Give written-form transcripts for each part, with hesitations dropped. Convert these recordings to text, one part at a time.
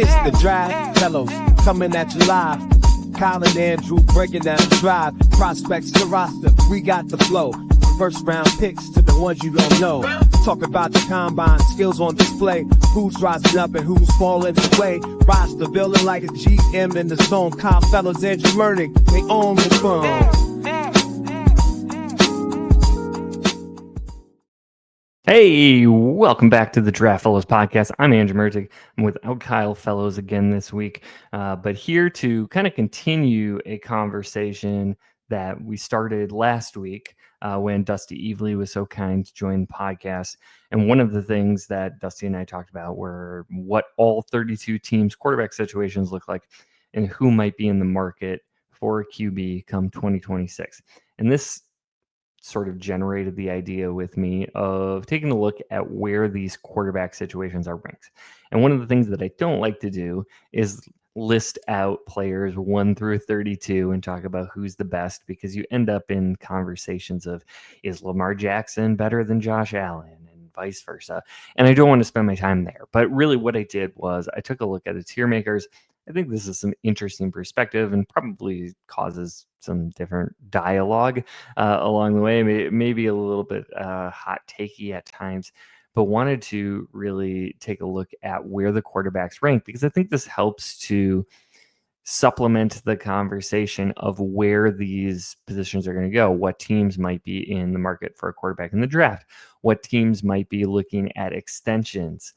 It's the Draft Fellows coming at you live. Kyle and Andrew breaking down the drive. Prospects the roster, we got the flow. First round picks to the ones you don't know. Talk about the combine, skills on display. Who's rising up and who's falling away. Roster building like a GM in the zone. Kyle Fellows, Andrew Mertig, they own the phone. Hey, welcome back to the Draft Fellows podcast. I'm Andrew Mertig. I'm without Kyle Fellows again this week, but here to kind of continue a conversation that we started last week when Dusty Evely was so kind to join the podcast. And one of the things that Dusty and I talked about were what all 32 teams' quarterback situations look like and who might be in the market for a QB come 2026. And this sort of generated the idea with me of taking a look at where these quarterback situations are ranked. And one of the things that I don't like to do is list out players 1 through 32 and talk about who's the best, because you end up in conversations of, is Lamar Jackson better than Josh Allen, and vice versa. And I don't want to spend my time there. But really what I did was I took a look at the tier makers. I think this is some interesting perspective and probably causes some different dialogue along the way, maybe a little bit hot takey at times, but wanted to really take a look at where the quarterbacks rank, because I think this helps to supplement the conversation of where these positions are going to go, what teams might be in the market for a quarterback in the draft, what teams might be looking at extensions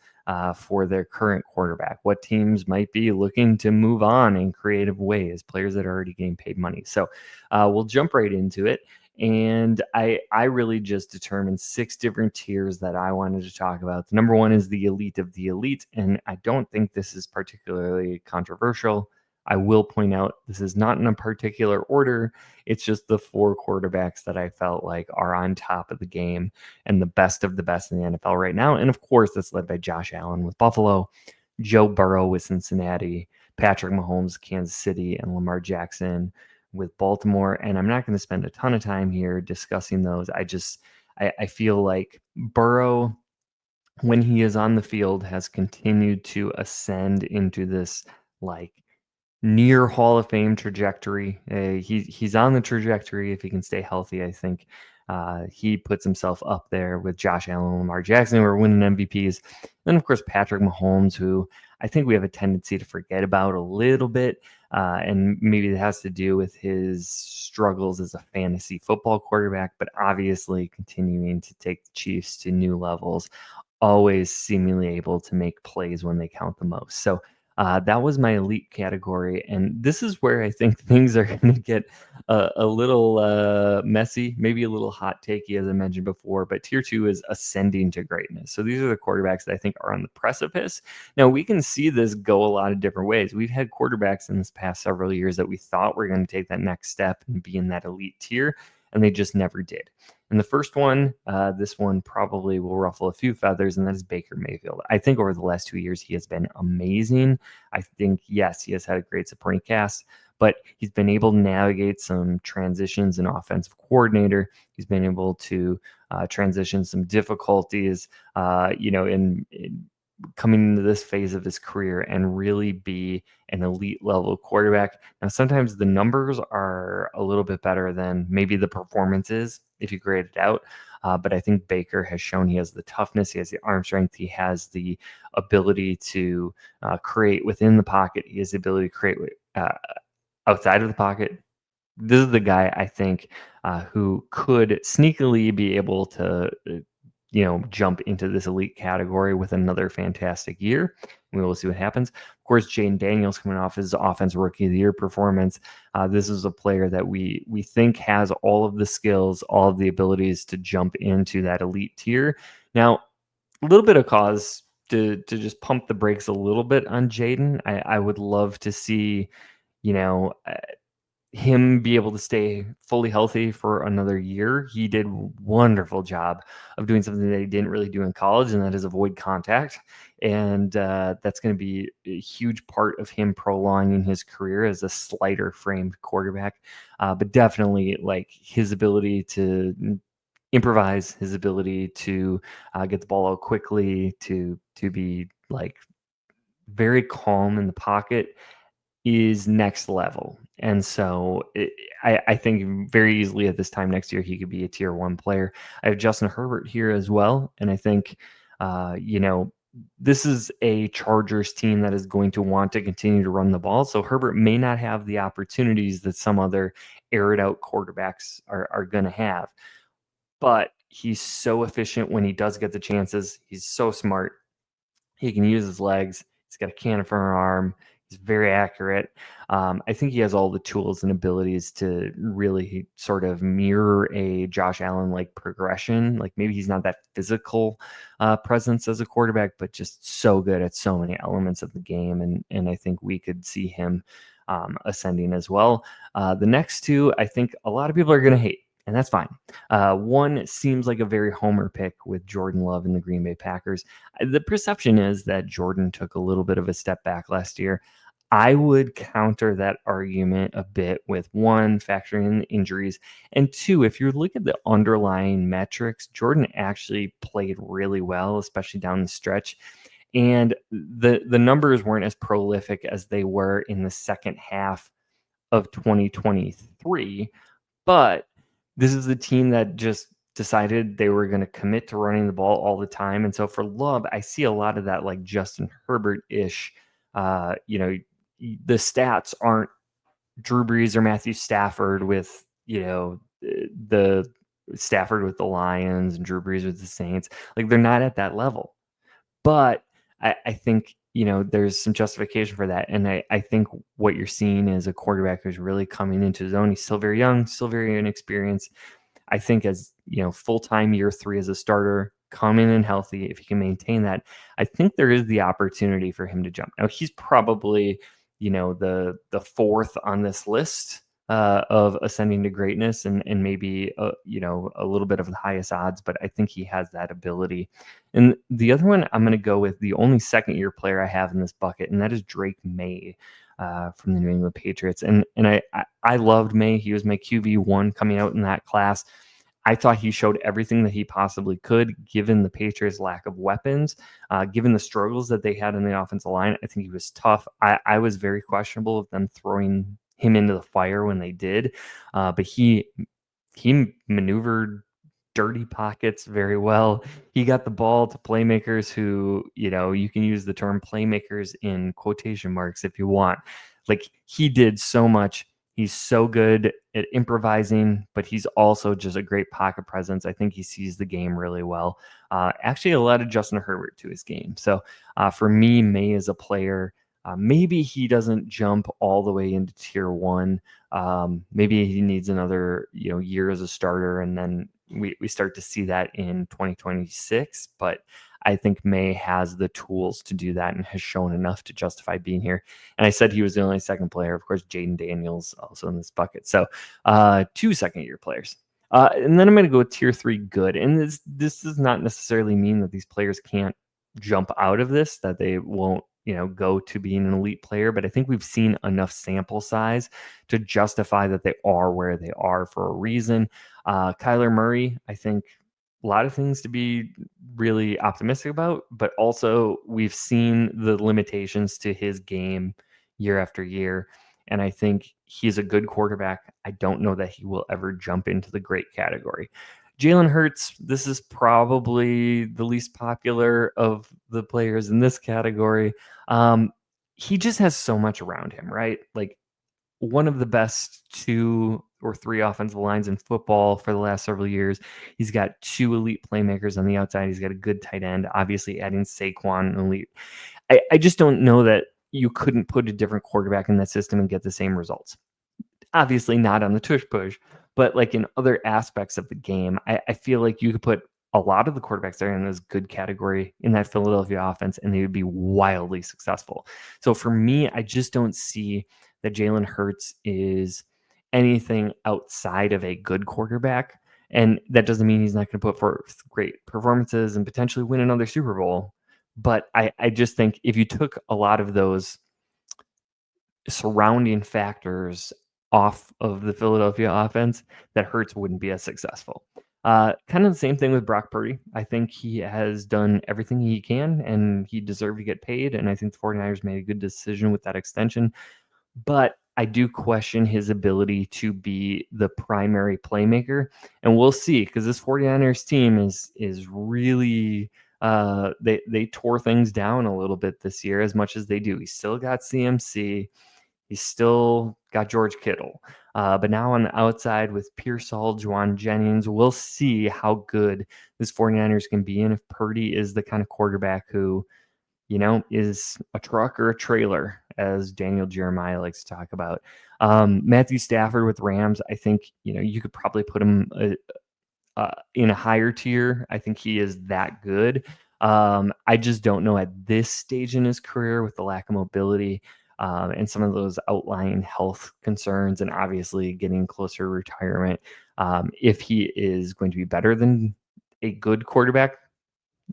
for their current quarterback, what teams might be looking to move on in creative ways, players that are already getting paid money. So we'll jump right into it. And I really just determined 6 different tiers that I wanted to talk about. The number one is the elite of the elite. And I don't think this is particularly controversial. I will point out this is not in a particular order. It's just the 4 quarterbacks that I felt like are on top of the game and the best of the best in the NFL right now. And of course, that's led by Josh Allen with Buffalo, Joe Burrow with Cincinnati, Patrick Mahomes, Kansas City, and Lamar Jackson with Baltimore. And I'm not going to spend a ton of time here discussing those. I feel like Burrow, when he is on the field, has continued to ascend into this like near Hall of Fame trajectory. He's on the trajectory if he can stay healthy. I think he puts himself up there with Josh Allen and Lamar Jackson, who are winning MVPs. Then, of course, Patrick Mahomes, who I think we have a tendency to forget about a little bit. And maybe it has to do with his struggles as a fantasy football quarterback, but obviously continuing to take the Chiefs to new levels, always seemingly able to make plays when they count the most. So that was my elite category. And this is where I think things are going to get a little messy, maybe a little hot takey, as I mentioned before. But tier 2 is ascending to greatness. So these are the quarterbacks that I think are on the precipice. Now, we can see this go a lot of different ways. We've had quarterbacks in this past several years that we thought were going to take that next step and be in that elite tier, and they just never did. And the first one, this one probably will ruffle a few feathers, and that is Baker Mayfield. I think over the last 2 years, he has been amazing. I think, yes, he has had a great supporting cast, but he's been able to navigate some transitions in offensive coordinator. He's been able to transition some difficulties, in coming into this phase of his career and really be an elite level quarterback. Now, sometimes the numbers are a little bit better than maybe the performance is if you grade it out. But I think Baker has shown he has the toughness, he has the arm strength, he has the ability to create within the pocket, he has the ability to create outside of the pocket. This is the guy I think who could sneakily be able to jump into this elite category with another fantastic year. We will see what happens. Of course, Jayden Daniels coming off his offensive rookie of the year performance. This is a player that we think has all of the skills, all of the abilities to jump into that elite tier. Now, a little bit of cause to just pump the brakes a little bit on Jayden. I would love to see, him be able to stay fully healthy for another year. He did a wonderful job of doing something that he didn't really do in college, and that is avoid contact. And that's going to be a huge part of him prolonging his career as a slighter framed quarterback. But definitely like his ability to improvise, his ability to get the ball out quickly, to be like very calm in the pocket is next level. And so I think very easily at this time next year, he could be a tier 1 player. I have Justin Herbert here as well. And I think, this is a Chargers team that is going to want to continue to run the ball. So Herbert may not have the opportunities that some other aired out quarterbacks are going to have. But he's so efficient when he does get the chances. He's so smart. He can use his legs. He's got a cannon for an arm. He's very accurate. I think he has all the tools and abilities to really sort of mirror a Josh Allen like progression. Like maybe he's not that physical presence as a quarterback, but just so good at so many elements of the game. And I think we could see him ascending as well. The next two, I think a lot of people are going to hate. And that's fine. One seems like a very homer pick with Jordan Love and the Green Bay Packers. The perception is that Jordan took a little bit of a step back last year. I would counter that argument a bit with one, factoring in the injuries, and two, if you look at the underlying metrics, Jordan actually played really well, especially down the stretch. And the numbers weren't as prolific as they were in the second half of 2023. But this is a team that just decided they were going to commit to running the ball all the time. And so for Love, I see a lot of that like Justin Herbert-ish. The stats aren't Drew Brees or Matthew Stafford with, the Stafford with the Lions and Drew Brees with the Saints. Like they're not at that level. But I think, there's some justification for that. And I think what you're seeing is a quarterback who's really coming into his own. He's still very young, still very inexperienced. I think as, full-time year 3 as a starter, come in and healthy, if he can maintain that, I think there is the opportunity for him to jump. Now, he's probably, the fourth on this list of ascending to greatness and maybe, a little bit of the highest odds, but I think he has that ability. And the other one, I'm going to go with the only second-year player I have in this bucket, and that is Drake May. From the New England Patriots. And I loved May. He was my QB1 coming out in that class. I thought he showed everything that he possibly could, given the Patriots' lack of weapons, given the struggles that they had in the offensive line. I think he was tough. I was very questionable of them throwing him into the fire when they did, but he maneuvered dirty pockets very well. He got the ball to playmakers who, you can use the term playmakers in quotation marks if you want. Like he did so much. He's so good at improvising, but he's also just a great pocket presence. I think he sees the game really well. Actually, a lot of Justin Herbert to his game. So for me, May is a player. Maybe he doesn't jump all the way into tier 1. Maybe he needs another year as a starter, and then we start to see that in 2026. But I think May has the tools to do that and has shown enough to justify being here. And I said he was the only second player. Of course, Jaden Daniels also in this bucket. So 2 second-year players. And then I'm going to go with tier 3 good. And this does not necessarily mean that these players can't jump out of this, that they won't go to being an elite player. But I think we've seen enough sample size to justify that they are where they are for a reason. Kyler Murray, I think a lot of things to be really optimistic about, but also we've seen the limitations to his game year after year. And I think he's a good quarterback. I don't know that he will ever jump into the great category. Jalen Hurts, this is probably the least popular of the players in this category. He just has so much around him, right? Like one of the best 2 or 3 offensive lines in football for the last several years. He's got 2 elite playmakers on the outside. He's got a good tight end, obviously adding Saquon, elite. I just don't know that you couldn't put a different quarterback in that system and get the same results. Obviously not on the tush push, but like in other aspects of the game, I feel like you could put a lot of the quarterbacks there in this good category in that Philadelphia offense, and they would be wildly successful. So for me, I just don't see that Jalen Hurts is anything outside of a good quarterback. And that doesn't mean he's not going to put forth great performances and potentially win another Super Bowl. But I just think if you took a lot of those surrounding factors off of the Philadelphia offense, that Hurts wouldn't be as successful. Kind of the same thing with Brock Purdy. I think he has done everything he can, and he deserved to get paid. And I think the 49ers made a good decision with that extension. But I do question his ability to be the primary playmaker. And we'll see, because this 49ers team is really they tore things down a little bit this year, as much as they do. He's still got CMC. He's still got George Kittle. But now on the outside with Pearsall, Juwan Jennings, we'll see how good this 49ers can be. And if Purdy is the kind of quarterback who, is a truck or a trailer, as Daniel Jeremiah likes to talk about. Matthew Stafford with Rams, I think, you could probably put him in a higher tier. I think he is that good. I just don't know at this stage in his career, with the lack of mobility and some of those outlying health concerns, and obviously getting closer to retirement, if he is going to be better than a good quarterback.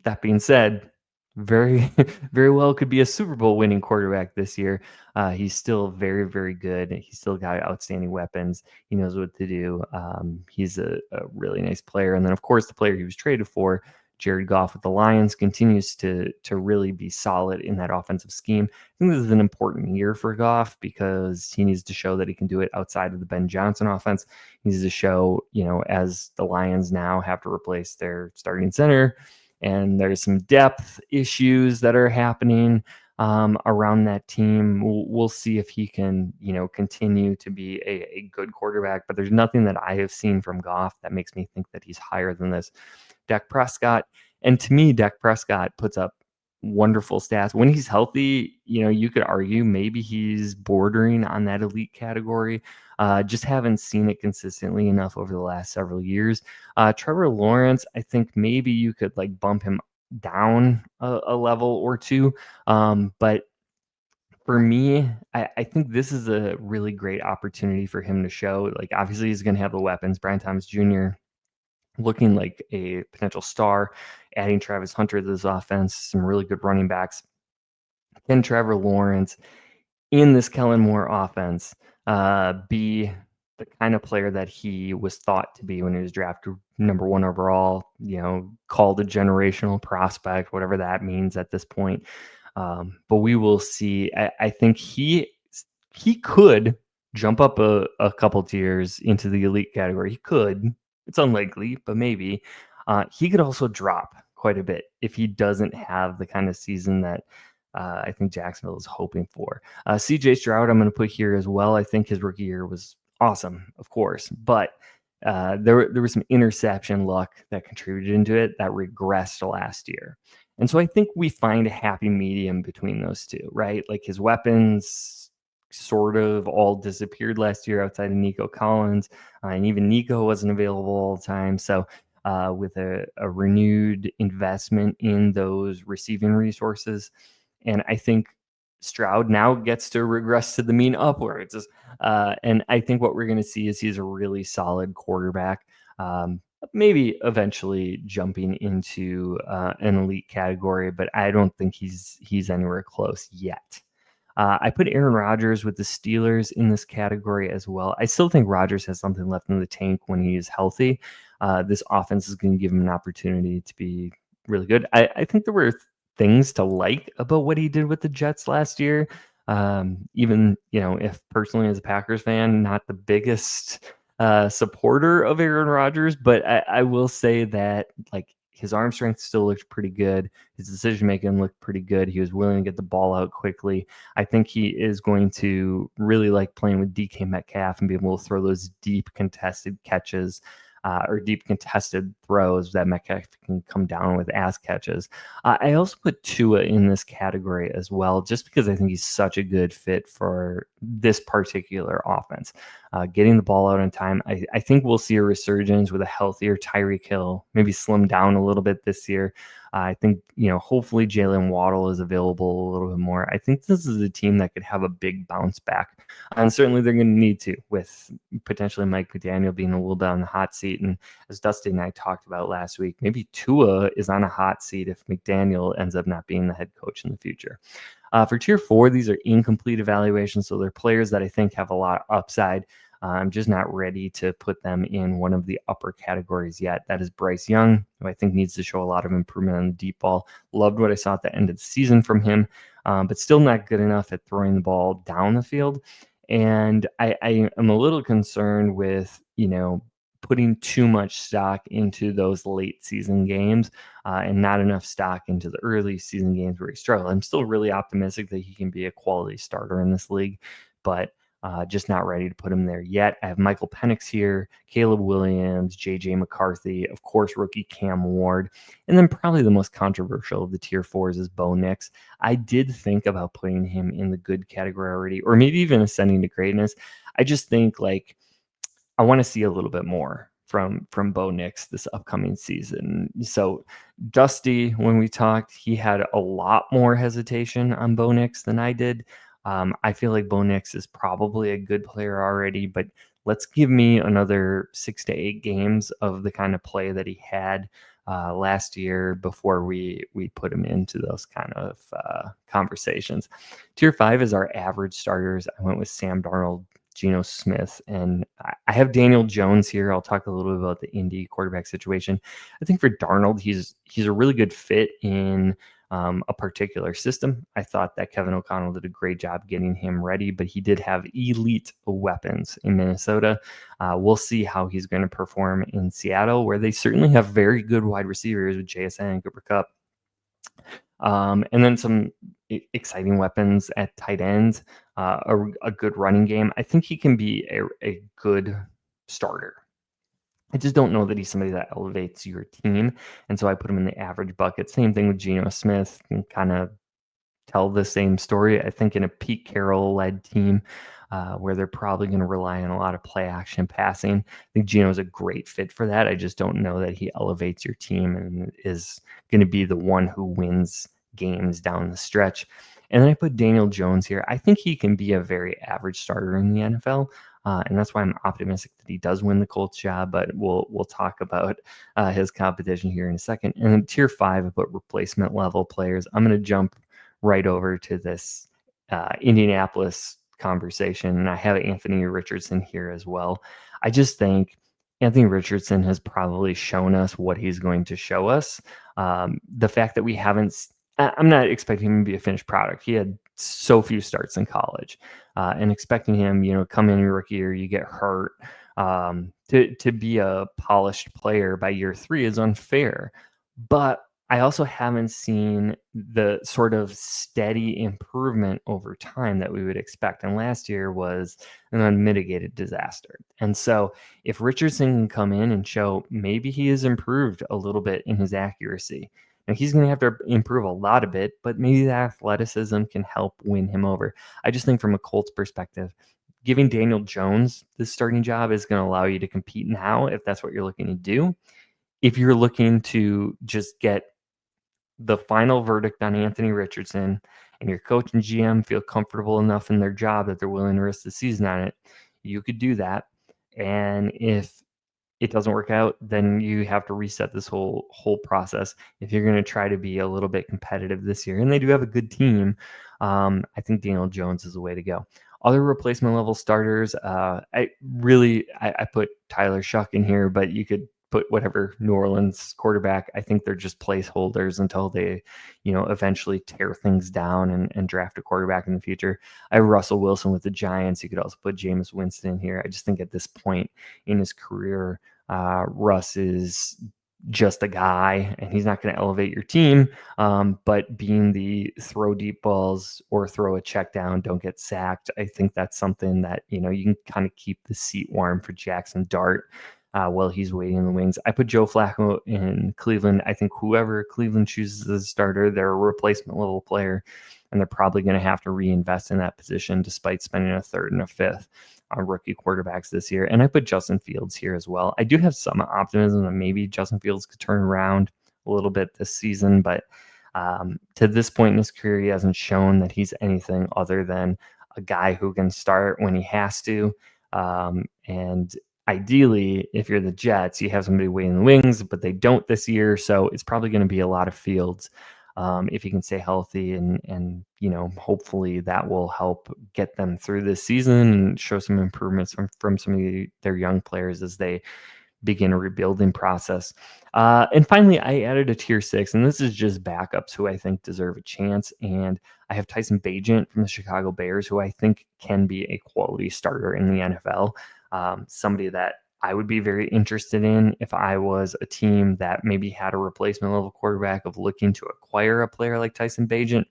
That being said, very, very well could be a Super Bowl winning quarterback this year. He's still very, very good. He's still got outstanding weapons. He knows what to do. He's a really nice player. And then, of course, the player he was traded for, Jared Goff with the Lions, continues to really be solid in that offensive scheme. I think this is an important year for Goff, because he needs to show that he can do it outside of the Ben Johnson offense. He needs to show, as the Lions now have to replace their starting center, and there's some depth issues that are happening around that team. We'll see if he can, continue to be a good quarterback. But there's nothing that I have seen from Goff that makes me think that he's higher than this. Dak Prescott, and to me, Dak Prescott puts up wonderful stats when he's healthy. You could argue maybe he's bordering on that elite category. Just haven't seen it consistently enough over the last several years. Trevor Lawrence, I think maybe you could bump him down a level or two. But for me, I think this is a really great opportunity for him to show, obviously he's going to have the weapons. Brian Thomas Jr. looking like a potential star, adding Travis Hunter to this offense, some really good running backs. Can Trevor Lawrence in this Kellen Moore offense be the kind of player that he was thought to be when he was drafted number 1 overall, called a generational prospect, whatever that means at this point. But we will see. I think he could jump up a couple tiers into the elite category. He could. It's unlikely, but maybe. He could also drop quite a bit if he doesn't have the kind of season that I think Jacksonville is hoping for. CJ Stroud, I'm going to put here as well. I think his rookie year was awesome, of course, but there was some interception luck that contributed into it that regressed last year. And so I think we find a happy medium between those two, right? His weapons sort of all disappeared last year outside of Nico Collins, and even Nico wasn't available all the time. So with a renewed investment in those receiving resources, and I think Stroud now gets to regress to the mean upwards. And I think what we're going to see is he's a really solid quarterback, maybe eventually jumping into an elite category, but I don't think he's anywhere close yet. I put Aaron Rodgers with the Steelers in this category as well. I still think Rodgers has something left in the tank when he is healthy. This offense is going to give him an opportunity to be really good. I think there were things to like about what he did with the Jets last year. Even, if personally as a Packers fan, not the biggest supporter of Aaron Rodgers, but I will say that his arm strength still looked pretty good. His decision making looked pretty good. He was willing to get the ball out quickly. I think he is going to really like playing with DK Metcalf and be able to throw those deep contested catches or deep contested throws that Metcalf can come down with as catches. I also put Tua in this category as well, just because I think he's such a good fit for this particular offense. Getting the ball out on time, I think we'll see a resurgence with a healthier Tyreek Hill, maybe slim down a little bit this year. I think, hopefully Jalen Waddle is available a little bit more. I think this is a team that could have a big bounce back. And certainly they're going to need to, with potentially Mike McDaniel being a little bit on the hot seat. And as Dusty and I talked about last week, maybe Tua is on a hot seat if McDaniel ends up not being the head coach in the future. For tier 4, these are incomplete evaluations. So they're players that I think have a lot of upside. I'm just not ready to put them in one of the upper categories yet. That is Bryce Young, who I think needs to show a lot of improvement on the deep ball. Loved what I saw at the end of the season from him, but still not good enough at throwing the ball down the field. And I am a little concerned with, putting too much stock into those late season games and not enough stock into the early season games where he struggled. I'm still really optimistic that he can be a quality starter in this league, but just not ready to put him there yet. I have Michael Penix here, Caleb Williams, JJ McCarthy, of course, rookie Cam Ward, and then probably the most controversial of the tier fours is Bo Nix. I did think about putting him in the good category already, or maybe even ascending to greatness. I just think I want to see a little bit more from Bo Nix this upcoming season. So Dusty, when we talked, he had a lot more hesitation on Bo Nix than I did. I feel like Bo Nix is probably a good player already, but let's give me another 6 to 8 games of the kind of play that he had last year before we put him into those kind of conversations. Tier 5 is our average starters. I went with Sam Darnold, Geno Smith, and I have Daniel Jones here. I'll talk a little bit about the Indy quarterback situation. I think for Darnold, he's a really good fit in a particular system. I thought that Kevin O'Connell did a great job getting him ready, but he did have elite weapons in Minnesota. We'll see how he's going to perform in Seattle, where they certainly have very good wide receivers with JSN and Cooper Kupp. And then some exciting weapons at tight ends, a good running game. I think he can be a good starter. I just don't know that he's somebody that elevates your team. And so I put him in the average bucket. Same thing with Geno Smith, and kind of tell the same story. I think in a Pete Carroll-led team where they're probably going to rely on a lot of play action passing, I think Geno's a great fit for that. I just don't know that he elevates your team and is going to be the one who wins games down the stretch. And then I put Daniel Jones here. I think he can be a very average starter in the NFL. And that's why I'm optimistic that he does win the Colts job, but we'll talk about his competition here in a second. And then tier 5, I put replacement level players. I'm going to jump right over to this Indianapolis conversation, and I have Anthony Richardson here as well. I just think Anthony Richardson has probably shown us what he's going to show us. The fact that we haven't, I'm not expecting him to be a finished product. He had so few starts in college, and expecting him, come in your rookie year, you get hurt, to be a polished player by year 3 is unfair. But I also haven't seen the sort of steady improvement over time that we would expect. And last year was an unmitigated disaster. And so if Richardson can come in and show maybe he has improved a little bit in his accuracy, now he's going to have to improve a lot of it, but maybe the athleticism can help win him over. I just think from a Colts perspective, giving Daniel Jones the starting job is going to allow you to compete now if that's what you're looking to do. If you're looking to just get the final verdict on Anthony Richardson and your coach and GM feel comfortable enough in their job that they're willing to risk the season on it, you could do that. And if it doesn't work out, then you have to reset this whole process. If you're going to try to be a little bit competitive this year, and they do have a good team, I think Daniel Jones is the way to go. Other replacement level starters, I put Tyler Shuck in here, but you could put whatever New Orleans quarterback. I think they're just placeholders until they, eventually tear things down and draft a quarterback in the future. I have Russell Wilson with the Giants. You could also put Jameis Winston in here. I just think at this point in his career, Russ is just a guy and he's not going to elevate your team. But being the throw deep balls or throw a check down, don't get sacked, I think that's something that, you can kind of keep the seat warm for Jackson Dart while he's waiting in the wings. I put Joe Flacco in Cleveland. I think whoever Cleveland chooses as a starter, they're a replacement level player, and they're probably going to have to reinvest in that position despite spending a third and a fifth on rookie quarterbacks this year. And I put Justin Fields here as well. I do have some optimism that maybe Justin Fields could turn around a little bit this season, but to this point in his career, he hasn't shown that he's anything other than a guy who can start when he has to. And ideally, if you're the Jets, you have somebody waiting in the wings, but they don't this year. So it's probably going to be a lot of Fields. if he can stay healthy, and hopefully that will help get them through this season and show some improvements from some of their young players as they begin a rebuilding process. And finally, I added a tier 6, and this is just backups who I think deserve a chance. And I have Tyson Bagent from the Chicago Bears, who I think can be a quality starter in the NFL. Somebody that I would be very interested in if I was a team that maybe had a replacement level quarterback of looking to acquire a player like Tyson Bagent.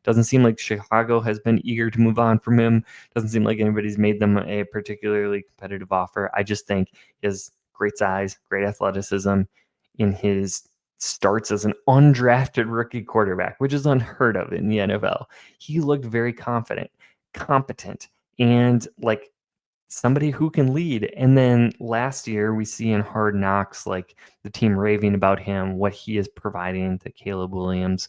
Doesn't seem like Chicago has been eager to move on from him. Doesn't seem like anybody's made them a particularly competitive offer. I just think his great size, great athleticism in his starts as an undrafted rookie quarterback, which is unheard of in the NFL. He looked very confident, competent, and like somebody who can lead. And then last year we see in Hard Knocks, like the team raving about him, what he is providing to Caleb Williams,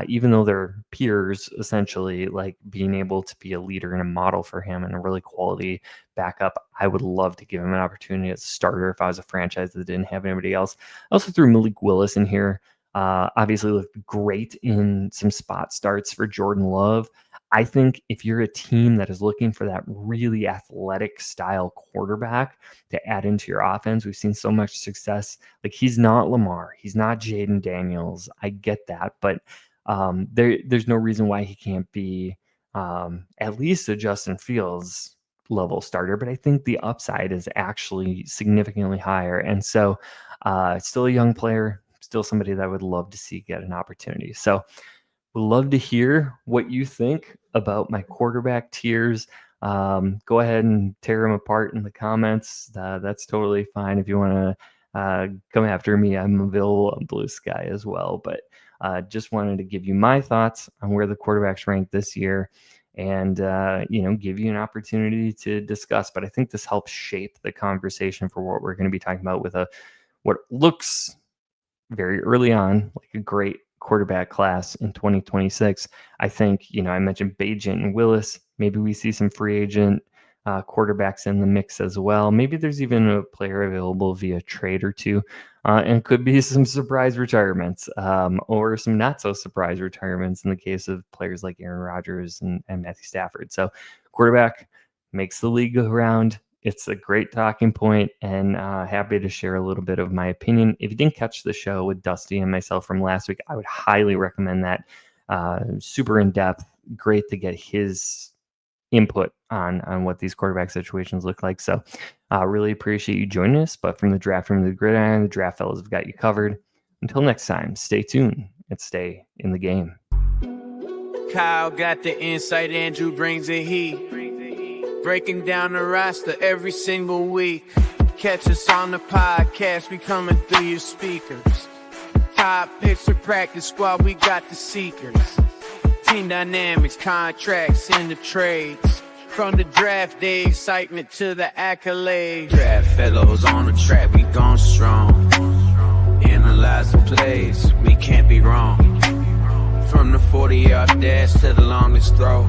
even though they're peers, essentially, like being able to be a leader and a model for him and a really quality backup. I would love to give him an opportunity as a starter if I was a franchise that didn't have anybody else. I also threw Malik Willis in here. Obviously looked great in some spot starts for Jordan Love. I think if you're a team that is looking for that really athletic style quarterback to add into your offense, we've seen so much success. Like, he's not Lamar, he's not Jaden Daniels. I get that, but there's no reason why he can't be at least a Justin Fields level starter. But I think the upside is actually significantly higher. And so still a young player, still somebody that I would love to see get an opportunity. So would love to hear what you think about my quarterback tiers. Go ahead and tear them apart in the comments. That's totally fine. If you want to come after me, I'm available on Blue Sky as well. But just wanted to give you my thoughts on where the quarterbacks ranked this year, and give you an opportunity to discuss. But I think this helps shape the conversation for what we're going to be talking about with what looks very early on like a great quarterback class in 2026. I think, I mentioned Bagent and Willis. Maybe we see some free agent quarterbacks in the mix as well. Maybe there's even a player available via trade or two, and could be some surprise retirements, or some not so surprise retirements in the case of players like Aaron Rodgers and Matthew Stafford. So quarterback makes the league go round. It's a great talking point, and happy to share a little bit of my opinion. If you didn't catch the show with Dusty and myself from last week, I would highly recommend that. Super in-depth, great to get his input on what these quarterback situations look like. So really appreciate you joining us. But from the draft room to the gridiron, the Draft Fellows have got you covered. Until next time, stay tuned and stay in the game. Kyle got the insight, Andrew brings the heat. Breaking down the roster every single week. Catch us on the podcast, we coming through your speakers. Top picks for practice squad, we got the seekers. Team dynamics, contracts, and the trades. From the draft day excitement to the accolades. Draft fellows on the track, we gone strong. Analyze the plays, we can't be wrong. From the 40-yard dash to the longest throw.